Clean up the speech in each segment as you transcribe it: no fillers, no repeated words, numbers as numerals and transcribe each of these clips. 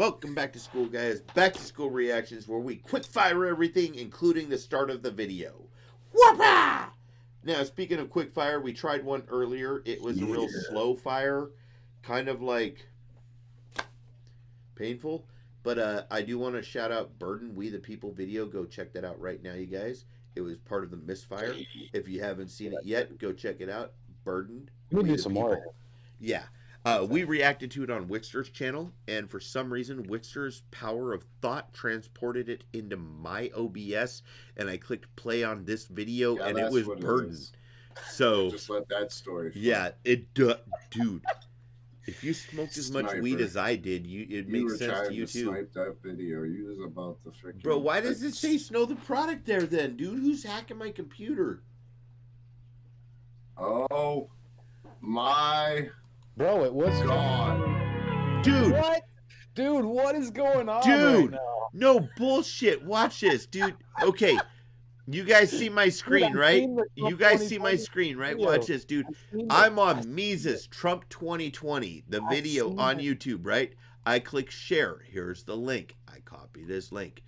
Welcome back to school, guys. Back to school reactions where we quick fire everything, including the start of the video. Whoopah! Now, speaking of quick fire, we tried one earlier. It was a real slow fire, kind of like painful. But I do want to shout out Burden, We the People video. Go check that out right now, you guys. It was part of the misfire. If you haven't seen it yet, go check it out. Burden. We do some more. Yeah. We reacted to it on Wickster's channel, and for some reason, Wickster's power of thought transported it into my OBS, and I clicked play on this video, and it was Burden. So just let that story flow. Yeah, dude. If you smoked as much weed as I did, it makes sense to you too. Snipe that video. You was about to freaking. Bro, why does it say Snow the product there then, dude? Who's hacking my computer? Oh my. Bro, it was gone. Dude. What? Dude, what is going on? Dude, right now? No bullshit. Watch this, dude. Okay. You guys see my screen, right? You guys see my screen, right? Watch this, dude. I'm on Mesus Trump 2020, the video on YouTube, right? I click share. Here's the link. I copy this link.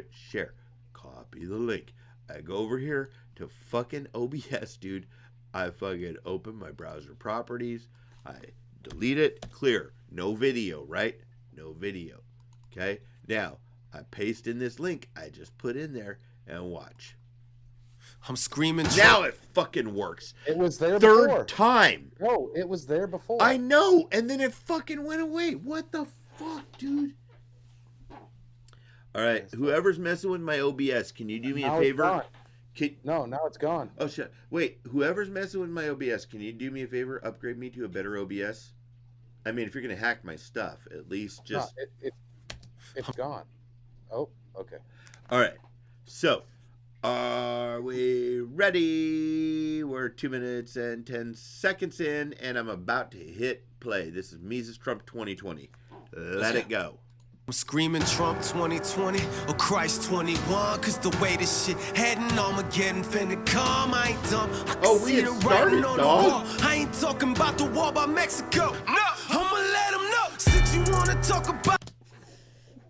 Share. Copy the link. I go over here to fucking OBS, dude. I fucking open my browser properties. I delete it. Clear. No video, right? No video. Okay? Now, I paste in this link I just put in there and watch. I'm screaming. Now it fucking works. It was there Third before. time. No, it was there before. I know, and then it fucking went away. What the fuck, dude? All right, whoever's messing with my OBS, can you do me a favor? No, now it's gone. Oh shit! Wait, whoever's messing with my OBS, can you do me a favor? Upgrade me to a better OBS. I mean, if you're gonna hack my stuff, at least just. No, it's gone. Oh, okay. All right, so. Are we ready? We're 2 minutes and 10 seconds in, and I'm about to hit play. This is Mesus Trump 2020. Let it go. I'm screaming Trump 2020 or Christ 21, cause the way this shit heading, Armageddon finna come. I ain't dumb. I can see the writing on the wall. I ain't talking about the wall by Mexico. No, I'ma let them know. Since you wanna talk about.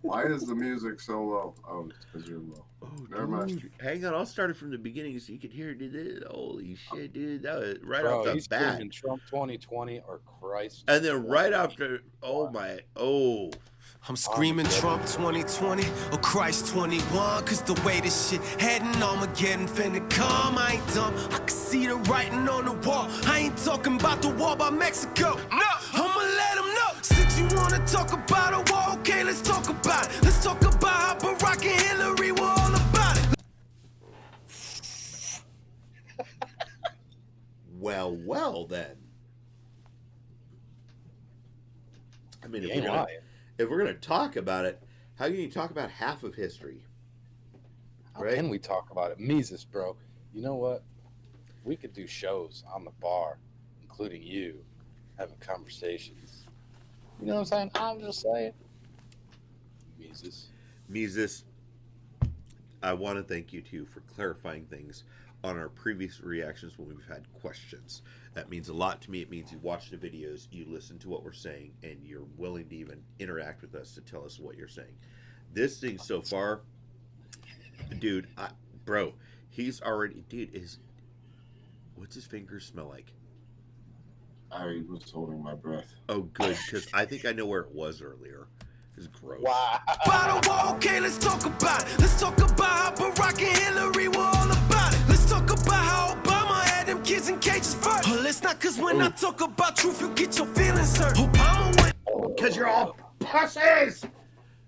Why is the music so low? Oh, it's because you're low. Oh, never mind. Hang on, I'll start it from the beginning so you can hear it. Dude. Holy shit, dude. That was right off the bat. Trump 2020 or Christ. And then right after, I'm screaming Trump 2020 or Christ 21, cause the way this shit heading, Armageddon finna come. I ain't dumb. I can see the writing on the wall. I ain't talking about the wall by Mexico. No, I'ma let them know. Since you wanna talk about a wall, okay, let's talk about it. Let's talk about how Barack and Hillary were all about it. Well then. I mean, if we're gonna talk about it, how can you talk about half of history? How can we talk about it? Mesus, bro. You know what? We could do shows on the bar, including you, having conversations. You know what I'm saying? I'm just saying. Mesus, I want to thank you too for clarifying things on our previous reactions when we've had questions. That means a lot to me. It means you watch the videos, you listen to what we're saying, and you're willing to even interact with us to tell us what you're saying. This thing so far, dude, bro, he's already, what's his fingers smell like? I was holding my breath. Oh, good, because I think I know where it was earlier. It's gross. Wow. Okay, let's talk about it. Let's talk about how Barack and Hillary were all about it. Let's talk about how Obama had them kids in cages first. Oh, let's not, cause when I talk about truth, you get your feelings hurt. Obama went. Cause you're all pussies!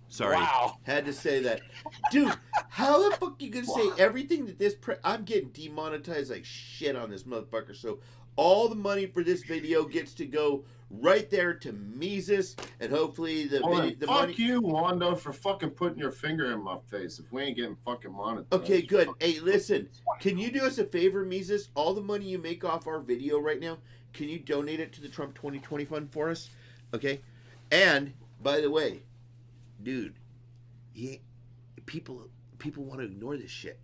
Sorry. Wow. Had to say that. Dude, how the fuck you gonna say everything that this I'm getting demonetized like shit on this motherfucker, so all the money for this video gets to go right there to Mesus, and hopefully the money. Fuck you, Wanda, for fucking putting your finger in my face. If we ain't getting fucking monetized. Okay, good. Hey, listen, can you do us a favor, Mesus? All the money you make off our video right now, can you donate it to the Trump 2020 fund for us? Okay. And by the way, dude, people want to ignore this shit.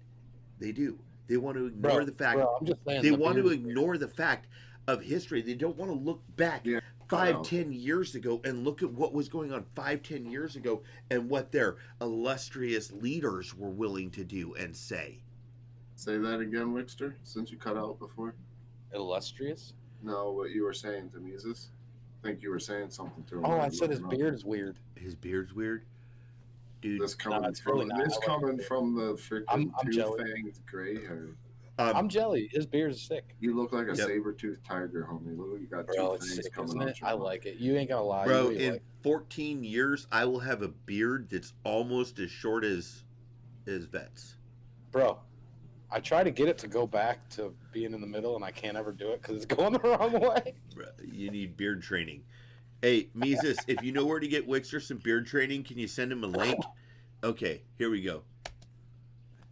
They do. They want to ignore the fact. Bro, I'm just saying they want to ignore the fact of history. They don't want to look back 5-10 years ago, and look at what was going on 5-10 years ago, and what their illustrious leaders were willing to do and say. Say that again, Wickster, since you cut out before. Illustrious? No, what you were saying to Mesus. I think you were saying something to him. Oh, I said his beard is weird. His beard's weird? Dude. This coming it's from, really not. this coming from the freaking I'm jelly. two-fanged gray hair. I'm jelly. His beard is sick. You look like a saber-toothed tiger, homie. Look, you got Bro, two it's fangs sick, coming isn't out it? your I mouth. like it. You ain't gonna lie. Bro, You in like 14 years, I will have a beard that's almost as short as Vet's. Bro, I try to get it to go back to being in the middle, and I can't ever do it because it's going the wrong way. Bro, you need beard training. Hey, Mesus, if you know where to get Wickster some beard training, can you send him a link? Okay, here we go.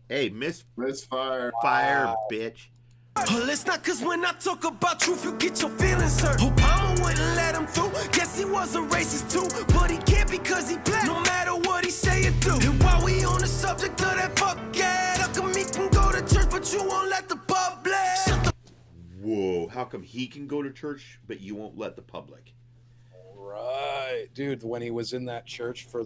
Hey, Misfire. Fire, bitch. Oh, let's not, cause when I talk about truth, you get your feelings hurt. Obama wouldn't let him through. Guess he was a racist too, but he can't because he black. No matter what he say or do. And while we on the subject of that fuck yeah, how come he can go to church, but you won't let the public? Whoa, how come he can go to church, but you won't let the public? Right, dude. When he was in that church for,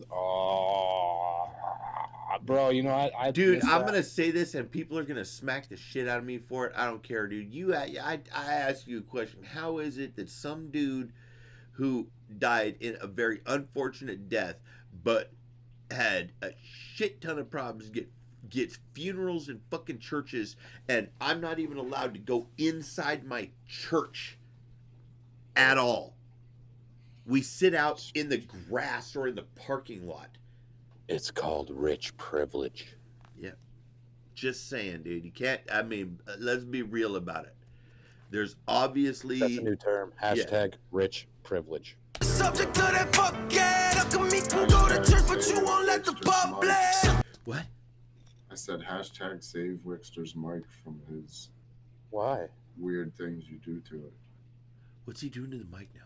bro, you know I Dude, missed I'm that. gonna say this, and people are gonna smack the shit out of me for it. I don't care, dude. I ask you a question. How is it that some dude who died in a very unfortunate death, but had a shit ton of problems, gets funerals in fucking churches, and I'm not even allowed to go inside my church at all? We sit out in the grass or in the parking lot. It's called rich privilege. Yeah. Just saying, dude. You can't, I mean, let's be real about it. There's obviously... That's a new term. Hashtag rich privilege. Subject to that fuck yeah, how come he can go to church, but you won't let the public? What? I said hashtag save Wickster's mic from his Why? weird things you do to it. What's he doing to the mic now?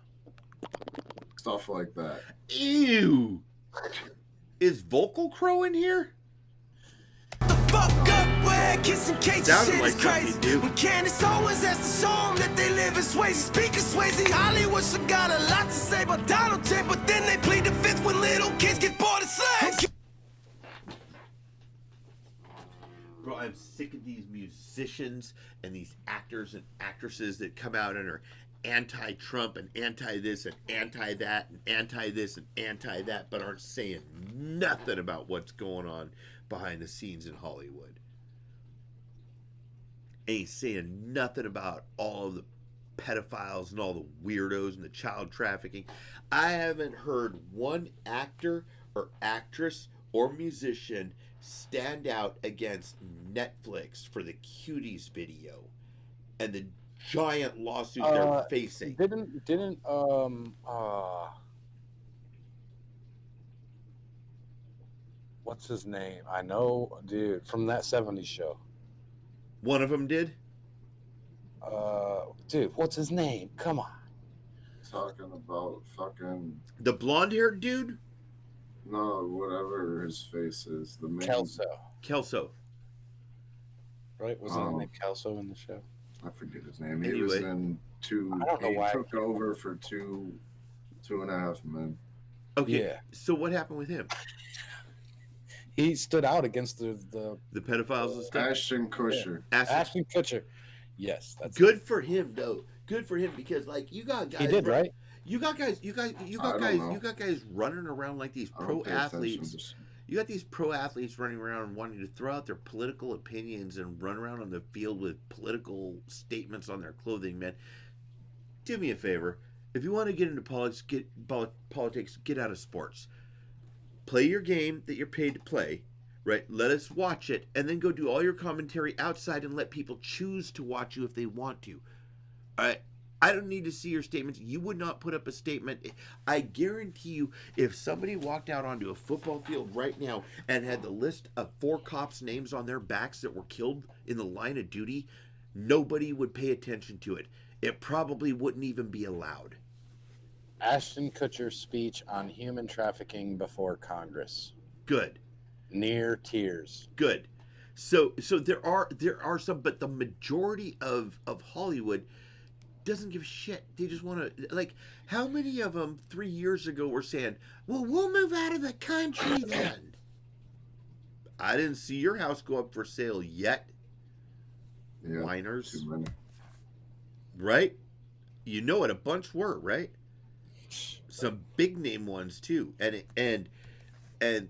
Stuff like that. Ew! Is Vocal Crow in here? The fuck up where kissing Kate Sounded shit like is something crazy. you do. When Candace Owens has to show 'em that they live in Swayze. Speaking Swayze, Hollywood should got a lot to say about Donald J, but then they plead the fifth when little kids get bored of slaves. Bro, I'm sick of these musicians and these actors and actresses that come out and are anti-Trump and anti-this and anti-that and anti-this and anti-that, but aren't saying nothing about what's going on behind the scenes in Hollywood. Ain't saying nothing about all of the pedophiles and all the weirdos and the child trafficking. I haven't heard one actor or actress or musician stand out against Netflix for the Cuties video and the giant lawsuit they're facing. Didn't what's his name? I know, dude, from that 70s show. One of them did? Dude, what's his name? Come on. Talking about fucking The blonde-haired dude? no, whatever his face is. The main, Kelso. Right? Wasn't his name Kelso in the show? I forget his name. He was in two. I don't know he why. took over for two and a half men. Okay, Yeah. so what happened with him? He stood out against the The pedophiles and stuff? Ashton Kutcher. Ashton Kutcher. Yes, that's Good for him, though. Good for him, because like you got guys. He did, right? You got guys running around like these I pro don't pay attention, athletes. just- You got these pro athletes running around wanting to throw out their political opinions and run around on the field with political statements on their clothing, man. Do me a favor. If you want to get into politics, get out of sports. Play your game that you're paid to play, right? Let us watch it, and then go do all your commentary outside and let people choose to watch you if they want to. All right? I don't need to see your statements. You would not put up a statement. I guarantee you, if somebody walked out onto a football field right now and had the list of 4 cops' names on their backs that were killed in the line of duty, nobody would pay attention to it. It probably wouldn't even be allowed. Ashton Kutcher's speech on human trafficking before Congress. Good. Near tears. Good. So there are some, but the majority of Hollywood doesn't give a shit. They just want to, like, how many of them 3 years ago were saying, well, we'll move out of the country then? I didn't see your house go up for sale yet. Yeah, Whiners. too many. Right? You know what? A bunch were, right? Some big name ones too. And hey,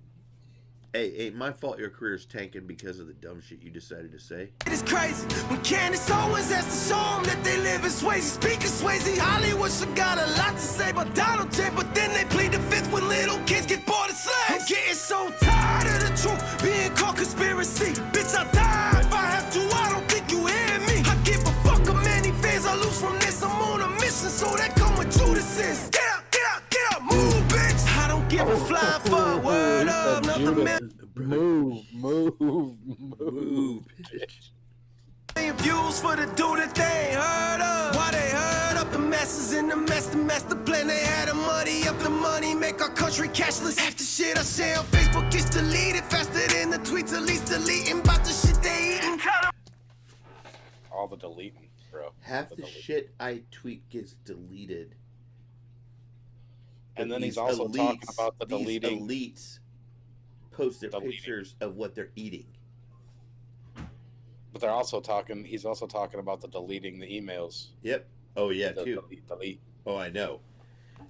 ain't my fault your career's tanking because of the dumb shit you decided to say. It is crazy when Candace Owens has to show them that they live in Swayze. Speaking Swayze, Hollywood sure got a lot to say about Donald J, but then they plead the fifth when little kids get bored as slaves. I'm getting so tired of the truth being called conspiracy. Bitch, I die if I have to. I don't think you hear me. I give a fuck how many fans I lose from this. I'm on a mission, so that come with Judas is. Get out, get out, get out, move, bitch. I don't give a fly for a word of nothing. Move. Views for the dude that they ain't heard of. Why they heard up the masses in the master plan. They had to muddy up the money, make our country cashless. Half the shit I share on Facebook gets deleted faster than the tweets at least deleting about the shit they eating. All the deleting, bro. Half the shit I tweet gets deleted. And then he's also talking about the deleting. These elites post their pictures of what they're eating. But they're also talking. He's also talking about the deleting the emails. Yep. Oh yeah, too. Delete. Oh, I know.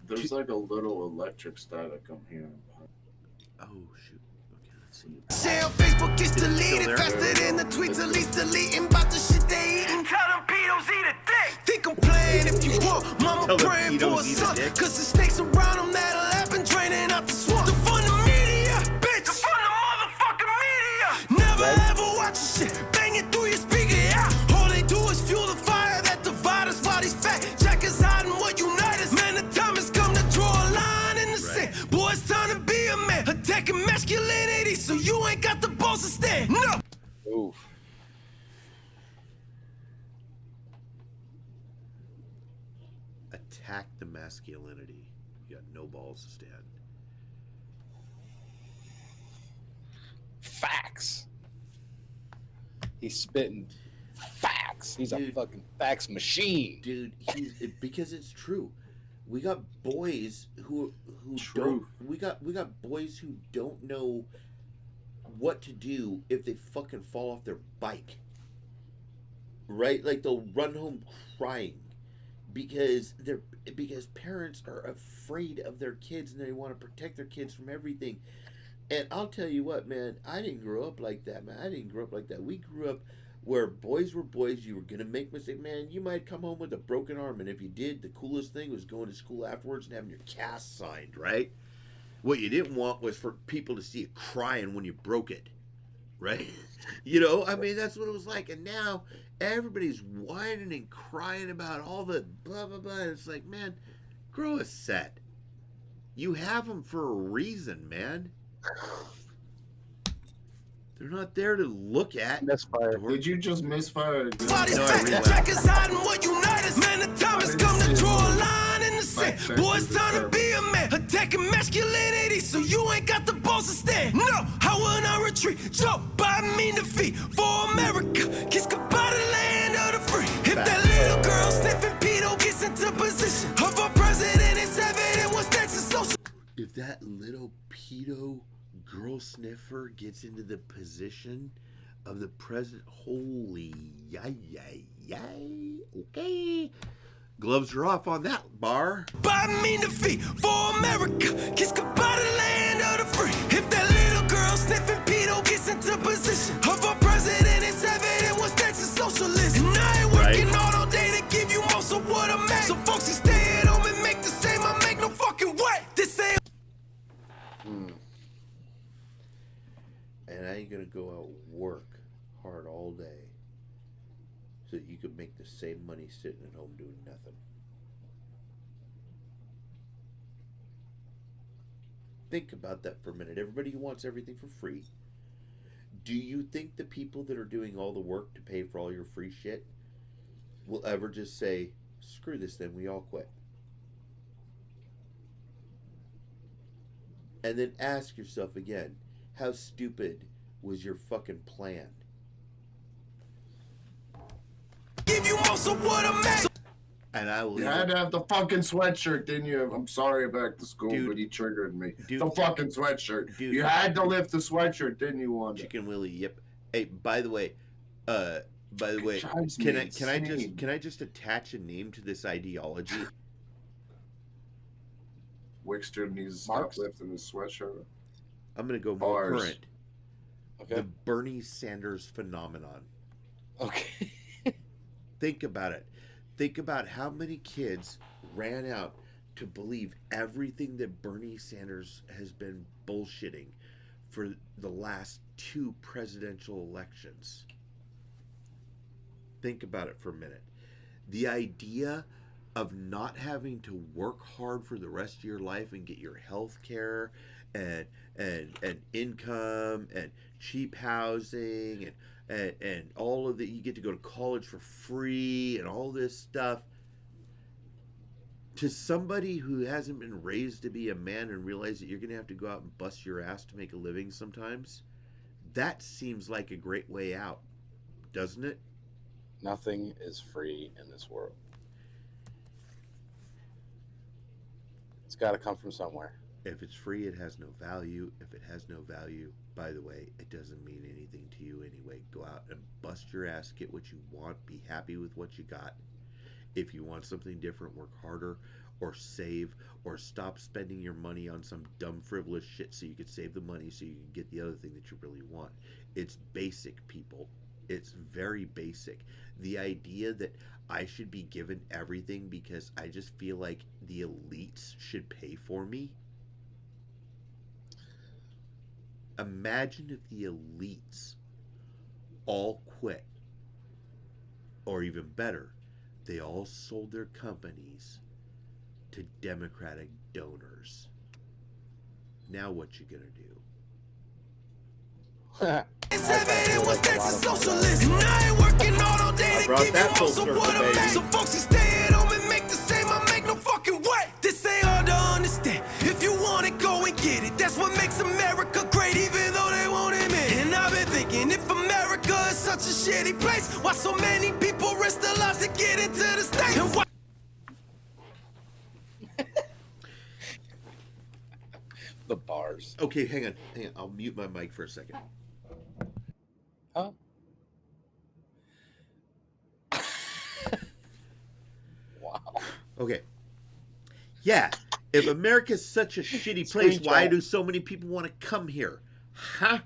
There's like a little electric static I'm hearing. Oh shoot. Okay, let's see. Share on Facebook gets deleted faster than the tweets at least deleting about the shit they eating. Tell them pedos eat a dick. Think I'm playing if you want. Mama praying for a son, cause the snakes around them that'll happen draining out the swamp. The fun of media, bitch. The fun of motherfucking media. Never ever watch a shit. Through your speaker, yeah. All they do is fuel the fire that divide us while these fat jackers hiding what unite us. Man, the time has come to draw a line in the sand. Boy, it's time to be a man. Attacking masculinity, so you ain't got the balls to stand. No. Oof. Attack the masculinity. You got no balls to stand. Facts. He's spitting facts. He's a fucking facts machine. Dude, because it's true. We got boys who True. don't we got boys who don't know what to do if they fucking fall off their bike. Right? Like they'll run home crying because parents are afraid of their kids and they want to protect their kids from everything. And I'll tell you what, man, I didn't grow up like that, man. I didn't grow up like that. We grew up where boys were boys. You were going to make mistakes. Man, you might come home with a broken arm. And if you did, the coolest thing was going to school afterwards and having your cast signed, right? What you didn't want was for people to see you crying when you broke it, right? You know, I mean, that's what it was like. And now everybody's whining and crying about all the blah, blah, blah. And it's like, man, grow a set. You have them for a reason, man. They're not there to look at. Misfire. Did you just misfire? No, I hiding what unite us. Man, the time has come to draw a line in the sand. Boy, it's time to be a man. Attacking masculinity, so you ain't got the balls to stand. No, I will not retreat. Joe Biden mean defeat for America. Kiss goodbye to the land of the free. If that little girl sniffing pedo gets into position of our president, it's evident what's next is social. If that little pedo girl sniffer gets into the position of the president, holy yay, okay. Gloves are off on that bar. Biden mean defeat for America. Kiss goodbye to the land of the free. If that little girl sniffing pedo gets into position of our president, it's evident what's next is socialism. And I ain't working all day to give you most of what I make. So folks can stay at home and make the same. I make no fucking way. This ain't. And I ain't gonna go out and work hard all day so that you could make the same money sitting at home doing nothing. Think about that for a minute. Everybody who wants everything for free, do you think the people that are doing all the work to pay for all your free shit will ever just say, screw this, then we all quit? And then ask yourself again, how stupid was your fucking plan? Give you most of what I'm at. And I will. You had to have the fucking sweatshirt, didn't you? I'm sorry, back to school, Dude, but he triggered me. Dude, the fucking sweatshirt. Dude, you had to lift the sweatshirt, didn't you, Wanda? Chicken Willie. Yep. Hey, by the way, can I just attach a name to this ideology? Wickster needs to stop lifting his sweatshirt. I'm gonna go more Bars. current. Okay. The Bernie Sanders phenomenon. Okay. Think about it. Think about how many kids ran out to believe everything that Bernie Sanders has been bullshitting for the last 2 presidential elections. Think about it for a minute. The idea of not having to work hard for the rest of your life and get your health care and income and cheap housing and all of that, you get to go to college for free and all this stuff, to somebody who hasn't been raised to be a man and realize that you're going to have to go out and bust your ass to make a living sometimes, that seems like a great way out, doesn't it? Nothing is free in this world. It's got to come from somewhere. If it's free, it has no value. If it has no value, by the way, it doesn't mean anything to you anyway. Go out and bust your ass, get what you want, be happy with what you got. If you want something different, work harder or save or stop spending your money on some dumb, frivolous shit so you could save the money so you can get the other thing that you really want. It's basic, people. It's very basic. The idea that I should be given everything because I just feel like the elites should pay for me. Imagine if the elites all quit, or even better, they all sold their companies to Democratic donors. Now what you gonna do? I brought that full circle, baby. So folks is staying home and make the same. I make no fucking way. This ain't hard to understand. If you want it, go and get it. That's what makes America great, even though they won't admit it. And I've been thinking, if America is such a shitty place, why so many people risk their lives to get into the States? And why The bars. Okay, hang on. I'll mute my mic for a second. Huh? Wow. Okay. Yeah, if America's such a shitty place, why do so many people want to come here? Ha!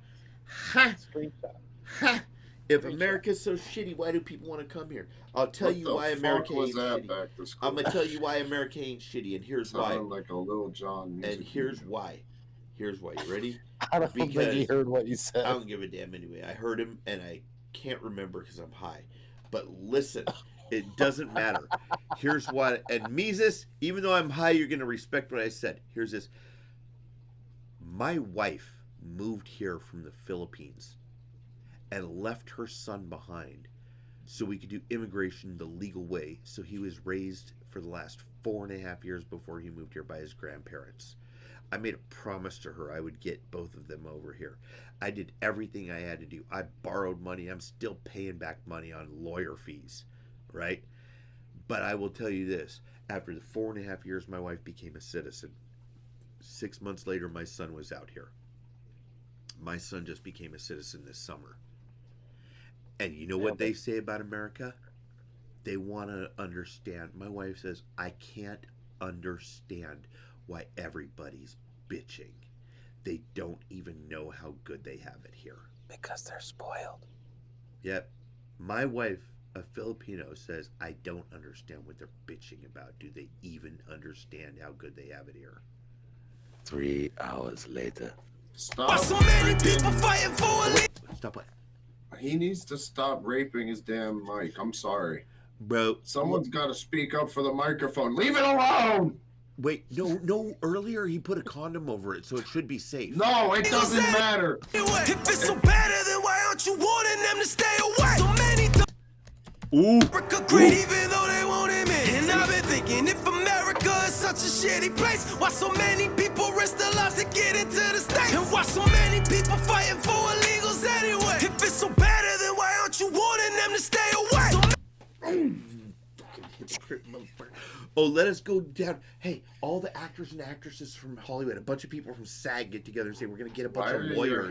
Ha! Screenshot. Ha! If America's so shitty, why do people want to come here? I'll tell you why America ain't shitty. I'm gonna tell you why America ain't shitty, and here's why. Like a Lil Jon music And here's why. Here's why. You ready? I don't think he heard what you said. I don't give a damn anyway. I heard him, and I can't remember because I'm high. But listen, it doesn't matter. Here's what. And Mesus, even though I'm high, you're gonna respect what I said. Here's this. My wife moved here from the Philippines and left her son behind so we could do immigration the legal way. So he was raised for the last 4.5 years before he moved here by his grandparents. I made a promise to her I would get both of them over here. I did everything I had to do. I borrowed money. I'm still paying back money on lawyer fees, right? But I will tell you this. After the 4.5 years, my wife became a citizen. 6 months later, my son was out here. My son just became a citizen this summer. And you know what they say about America? They want to understand. My wife says, I can't understand why everybody's bitching. They don't even know how good they have it here. Because they're spoiled. Yep. My wife, a Filipino, says, I don't understand what they're bitching about. Do they even understand how good they have it here? 3 hours later. Stop. so many people fighting for a Stop it. He needs to stop raping his damn mic. I'm sorry. Bro. Someone's got to speak up for the microphone. Leave it alone! Wait, no, earlier he put a condom over it, so it should be safe. No, it doesn't matter. If it's so better, then why aren't you warning them to stay away? So many Ooh. America great, even though they won't admit it. And I've been thinking, if America is such a shitty place, why so many people risk their lives to get into the States? And why so many people fighting for illegals anyway? If it's so better, then why aren't you warning them to stay away? So Fucking hypocrite motherfucker. Oh, let us go down. Hey, all the actors and actresses from Hollywood, a bunch of people from SAG get together and say we're going to get a bunch of lawyers,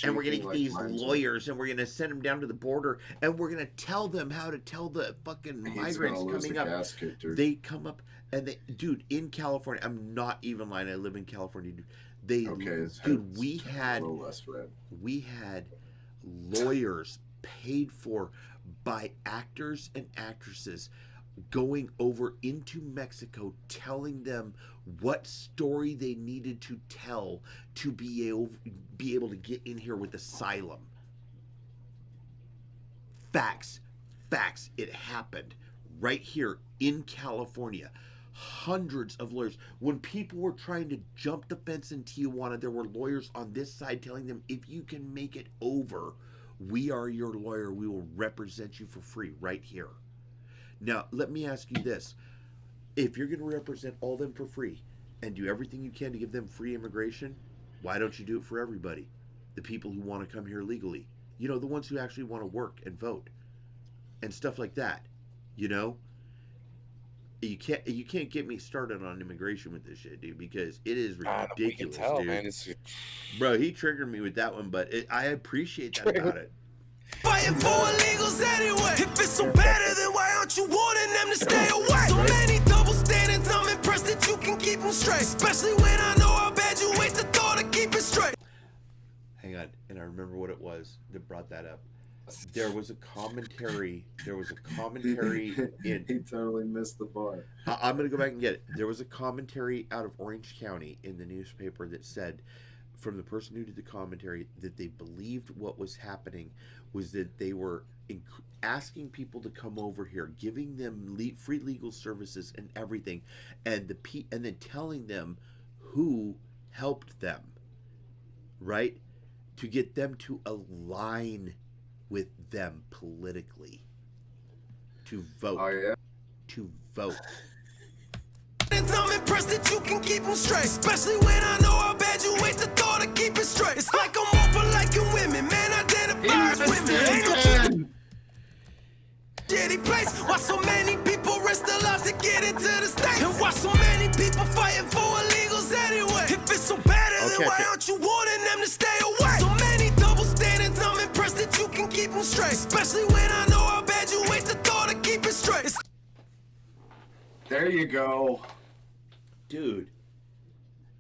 and we're going to get these lawyers, and we're going to send them down to the border, and we're going to tell them how to tell the fucking migrants coming up. They come up, and they, dude, in California, I'm not even lying. I live in California, dude. We had lawyers paid for by actors and actresses going over into Mexico, telling them what story they needed to tell to be able to get in here with asylum. Facts. It happened right here in California. Hundreds of lawyers. When people were trying to jump the fence in Tijuana, there were lawyers on this side telling them, if you can make it over, we are your lawyer. We will represent you for free right here. Now, let me ask you this. If you're going to represent all them for free and do everything you can to give them free immigration, why don't you do it for everybody? The people who want to come here legally. You know, the ones who actually want to work and vote and stuff like that. You know? You can't get me started on immigration with this shit, dude, because it is ridiculous, we can tell, dude. Man, Bro, he triggered me with that one, but I appreciate that about it. Fighting for illegals anyway. If it's so better, then why aren't you warning them to stay away? So many double standards, I'm impressed that you can keep them straight. Especially when I know how bad you hate the thought of keeping straight. Hang on, and I remember what it was that brought that up. There was a commentary in... He totally missed the bar. I'm going to go back and get it. There was a commentary out of Orange County in the newspaper that said, from the person who did the commentary, that they believed what was happening was that they were asking people to come over here, giving them free legal services and everything, and then telling them who helped them, right? To get them to align with them politically, to vote. Oh, yeah? To vote. I'm impressed that you can keep them straight. Especially when I know how bad you hate the thought of keeping straight. It's like I'm open like you women. Man, identify as women. Ain't no shitty place. Why so many people risk their lives to get into the state? And why so many people fighting for illegals anyway? If it's so better, then why aren't you warning them to stay away? So many double standards, I'm impressed that you can keep them straight. Especially when I know how bad you hate the thought of keeping straight. There you go. Dude.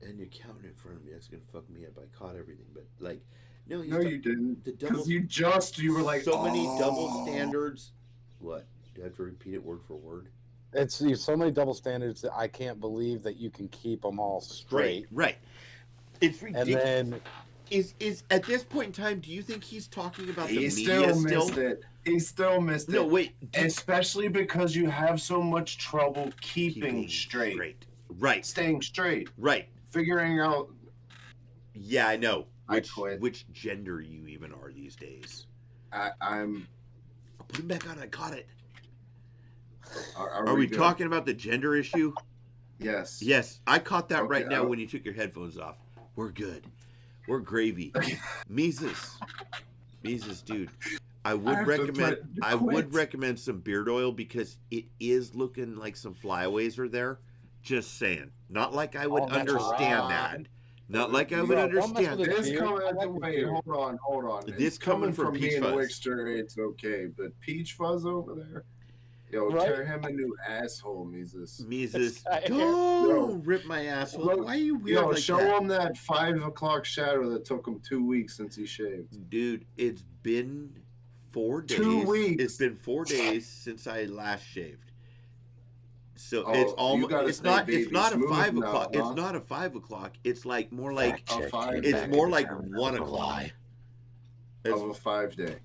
And you're counting in front of me. That's going to fuck me up. I caught everything. But, like, no, you didn't. Because you were like, so many double standards. What? Do I have to repeat it word for word? It's so many double standards that I can't believe that you can keep them all straight. Right. It's ridiculous. And then... Is at this point in time, do you think he's talking about the media still? Missed it. He still missed it. No, wait. Especially because you have so much trouble keeping straight. Right. Staying straight. Right. Figuring out. Yeah, I know. quit. Which gender you even are these days. I'm. I'll put him back on. I caught it. Are we talking about the gender issue? Yes. Yes. I caught that right now when you took your headphones off. We're good. We're gravy. Mesus, dude. I would recommend some beard oil because it is looking like some flyaways are there. Just saying. Not like I would understand that. Not like I would understand. This hold on. This coming from me and Wickster, it's okay. But Peach Fuzz over there, yo, tear him a new asshole, Mesus. Don't rip my asshole. Look, why are you weird like show him that 5 o'clock shadow that took him 2 weeks since he shaved. Dude, it's been 4 days. 2 weeks. It's been 4 days since I last shaved. So it's almost. It's not a 5 o'clock. Huh? It's not a 5 o'clock. It's like more like. It's more like 1 o'clock. Of a 5 day.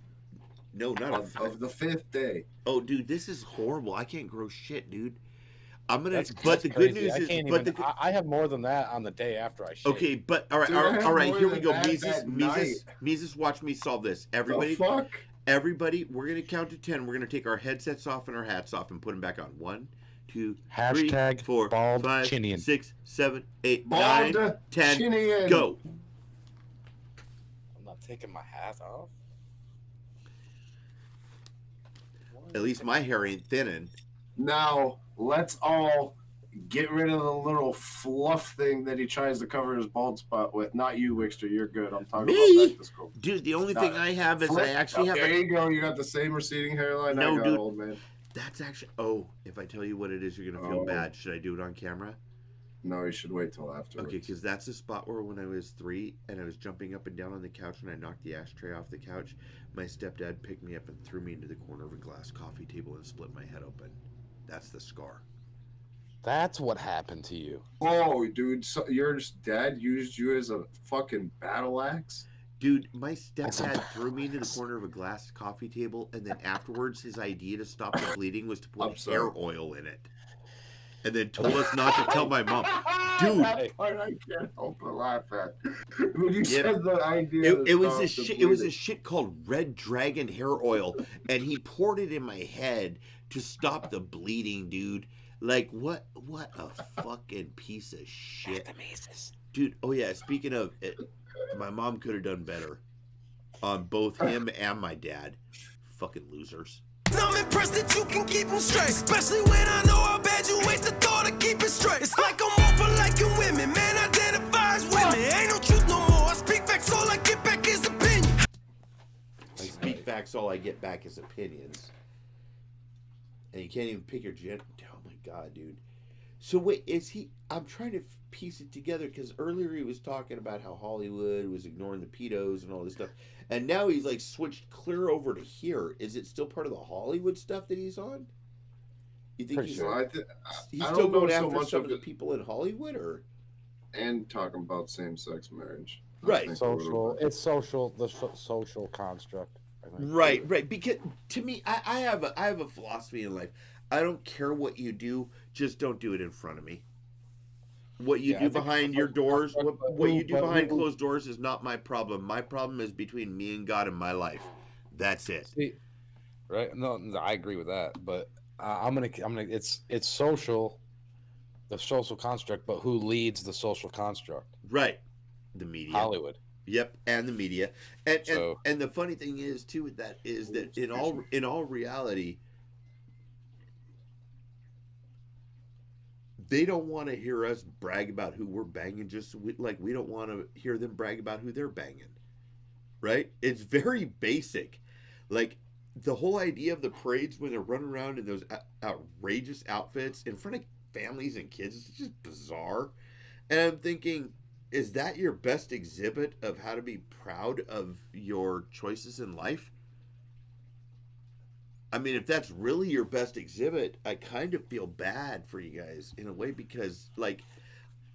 No, not of the 5th day. Oh, dude, this is horrible. I can't grow shit, dude. I'm gonna. But the good news is, I have more than that on the day after I shave. Okay, but all right. Here we go. Mesus, watch me solve this. Everybody, we're gonna count to 10. We're gonna take our headsets off and our hats off and put them back on. 1, 2, 3, 4, 5, 6, 7, 8, 9, 10. Chinian. Go. I'm not taking my hat off. At least my hair ain't thinning. Now, let's all get rid of the little fluff thing that he tries to cover his bald spot with. Not you, Wickster. You're good. I'm talking about Me? back to school. Dude, the only thing I have is I actually have There you go. You got the same receding hairline I got, dude. old man. That's actually... Oh, if I tell you what it is, you're going to feel bad. Should I do it on camera? No, you should wait till afterwards. Okay, because that's the spot where when I was 3 and I was jumping up and down on the couch and I knocked the ashtray off the couch, my stepdad picked me up and threw me into the corner of a glass coffee table and split my head open. That's the scar. That's what happened to you. Oh, dude, so your dad used you as a fucking battle axe? Dude, my stepdad threw me into the corner of a glass coffee table, and then afterwards his idea to stop the bleeding was to put hair oil in it. And then told us not to tell my mom. Dude, that part I can't help but laugh at. When you said the idea, it was a shit. It was a shit called Red Dragon hair oil, and he poured it in my head to stop the bleeding, dude. Like what a fucking piece of shit, dude. Oh yeah. Speaking of it, my mom could have done better on both him and my dad. Fucking losers. I'm impressed that you can keep them straight, especially when I know how bad you waste the thought to keep it straight. It's like I'm all for liking women, man identifies women. Ain't no truth no more. I speak facts, all I get back is opinion. I speak facts, all I get back is opinions. And you can't even pick your gender. Oh my god, dude. So wait, is he? I'm trying to piece it together because earlier he was talking about how Hollywood was ignoring the pedos and all this stuff, and now he's like switched clear over to here. Is it still part of the Hollywood stuff that he's on? You think he's still going after some of the people in Hollywood, or and talking about same-sex marriage? Right. Social. It's social. The social construct. Right. Because to me, I have a philosophy in life. I don't care what you do, just don't do it in front of me. What you do behind your doors, what you do behind closed doors is not my problem. My problem is between me and God and my life. That's it. See, right? No, I agree with that. But I'm gonna. It's social, the social construct. But who leads the social construct? Right. The media. Hollywood. Yep, and the media. And the funny thing is too with that is that in all reality, they don't want to hear us brag about who we're banging, like we don't want to hear them brag about who they're banging. Right? It's very basic. Like the whole idea of the parades when they're running around in those outrageous outfits in front of families and kids is just bizarre. And I'm thinking, is that your best exhibit of how to be proud of your choices in life? I mean, if that's really your best exhibit, I kind of feel bad for you guys in a way because, like,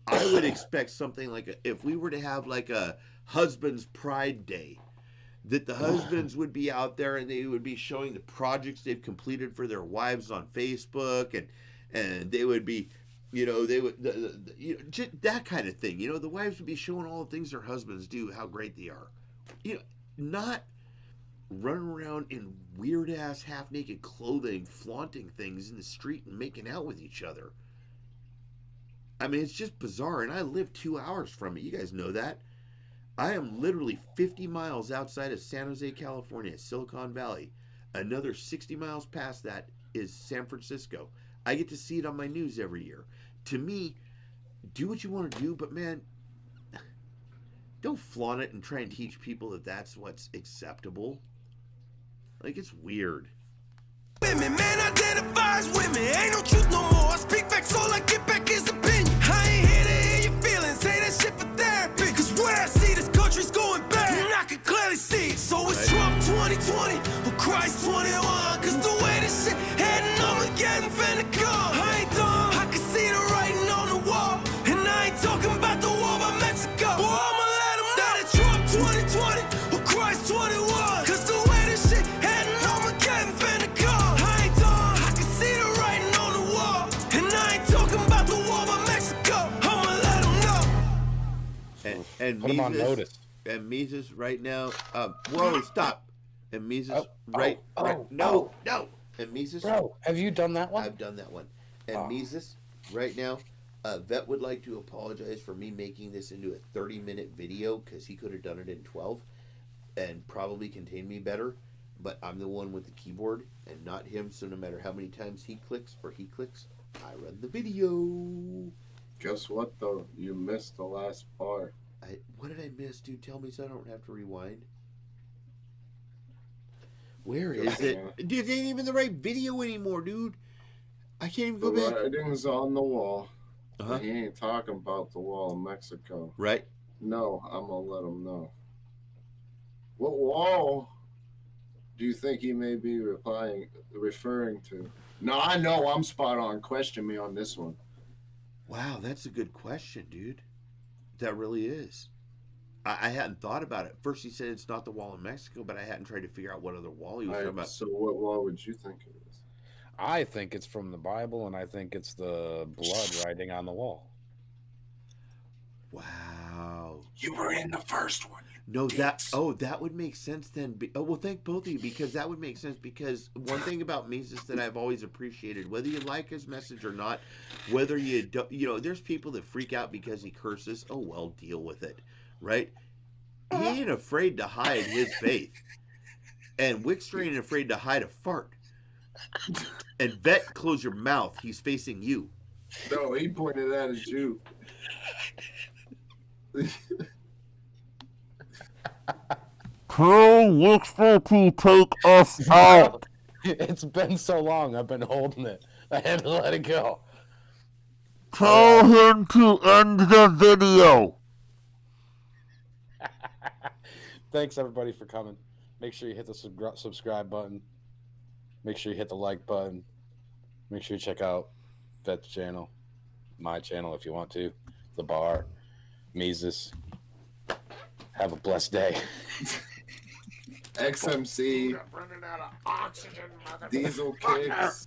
I would expect something like if we were to have like a husband's pride day, that the husbands would be out there and they would be showing the projects they've completed for their wives on Facebook, and they would be, you know, they would, just that kind of thing. You know, the wives would be showing all the things their husbands do, how great they are. You know, not running around in weird ass half naked clothing, flaunting things in the street and making out with each other. I mean, it's just bizarre, and I live 2 hours from it. You guys know that. I am literally 50 miles outside of San Jose, California, Silicon Valley. Another 60 miles past that is San Francisco. I get to see it on my news every year. To me, do what you want to do, but man, don't flaunt it and try and teach people that that's what's acceptable. Like, it's weird. Women, man identifies women. Ain't no truth no more. I speak facts, all I get back is opinion. I ain't here to hear your feelings. Say that shit for therapy. Cause where I see this country's going back, and I can clearly see it. So it's Trump 2020 or Christ 21. Cause the way this shit heading, Armageddon finna come. I ain't dumb. I can see the writing on the wall. And I ain't talking about the war by Mexico. Boy, I'ma let them know that Trump 2020 or Christ 21. Cause the way this shit heading, Armageddon finna come. I ain't dumb. I can see the writing on the wall. And I ain't talking about the war by Mexico. I'ma let them know. And Put them on notice. And Mesus right now, whoa, stop. And Mesus no. And Mesus, Bro, have you done that one? I've done that one. And Mesus, right now, Vet would like to apologize for me making this into a 30-minute video because he could have done it in 12 and probably contained me better. but I'm the one with the keyboard and not him. So no matter how many times he clicks, I run the video. Guess what, though? You missed the last part. What did I miss, dude? Tell me so I don't have to rewind. Where is it? Dude, it ain't even the right video anymore, dude. I can't even go back. The writing's on the wall. Uh-huh. He ain't talking about the wall in Mexico. Right? No, I'm going to let him know. What wall do you think he may be referring to? No, I know I'm spot on. Question me on this one. Wow, that's a good question, dude. That really is. I hadn't thought about it. First, he said it's not the wall in Mexico, but I hadn't tried to figure out what other wall he was talking about. So what wall would you think it is? I think it's from the Bible, and I think it's the blood writing on the wall. Wow. You were in the first one. No, that would make sense then. Well, thank both of you, because that would make sense. Because one thing about Mesus that I've always appreciated, whether you like his message or not, whether you don't, there's people that freak out because he curses. Oh well, deal with it, right? He ain't afraid to hide his faith, and Wickster ain't afraid to hide a fart. And Vet, close your mouth. He's facing you. No, he pointed that at you. Tell Wickster to take us out. It's been so long. I've been holding it. I had to let it go. Tell him to end the video. Thanks, everybody, for coming. Make sure you hit the subscribe button. Make sure you hit the like button. Make sure you check out Vet's channel, my channel if you want to, The Bar, Mesus. Have a blessed day. XMC, Diesel Kicks.